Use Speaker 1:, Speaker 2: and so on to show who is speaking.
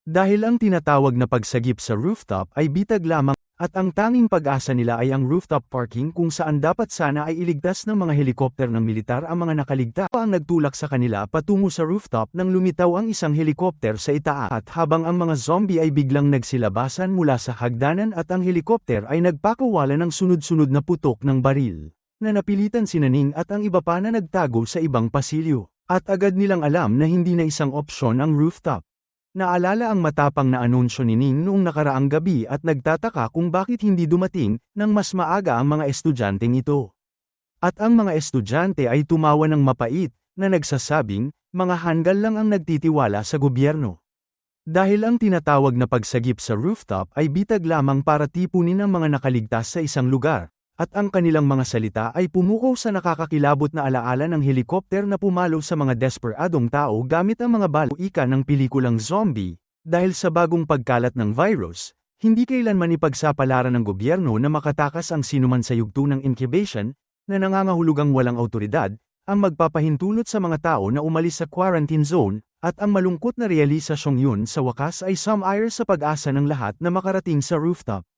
Speaker 1: Dahil ang tinatawag na pagsagip sa rooftop ay bitag lamang, at ang tanging pag-asa nila ay ang rooftop parking kung saan dapat sana ay iligtas ng mga helikopter ng militar ang mga nakaligtas. Ang nagtulak sa kanila patungo sa rooftop nang lumitaw ang isang helikopter sa itaas at habang ang mga zombie ay biglang nagsilabasan mula sa hagdanan at ang helikopter ay nagpakawala ng sunod-sunod na putok ng baril, na napilitan si Naning at ang iba pa na nagtago sa ibang pasilyo. At agad nilang alam na hindi na isang opsyon ang rooftop. Naalala ang matapang na anunsyo ni Ning noong nakaraang gabi at nagtataka kung bakit hindi dumating nang mas maaga ang mga estudyanteng ito. At ang mga estudyante ay tumawa ng mapait, na nagsasabing, mga hanggal lang ang nagtitiwala sa gobyerno. Dahil ang tinatawag na pagsagip sa rooftop ay bitag lamang para tipunin ang mga nakaligtas sa isang lugar, at ang kanilang mga salita ay pumukaw sa nakakakilabot na alaala ng helikopter na pumalo sa mga desperadong tao gamit ang mga bala ika ng pelikulang zombie. Dahil sa bagong pagkalat ng virus, hindi kailanman ipagsapalaran ng gobyerno na makatakas ang sinuman sa yugto ng incubation, na nangangahulugang walang awtoridad, ang magpapahintulot sa mga tao na umalis sa quarantine zone, at ang malungkot na realisasyong yun sa wakas ay some sa pag-asa ng lahat na makarating sa rooftop.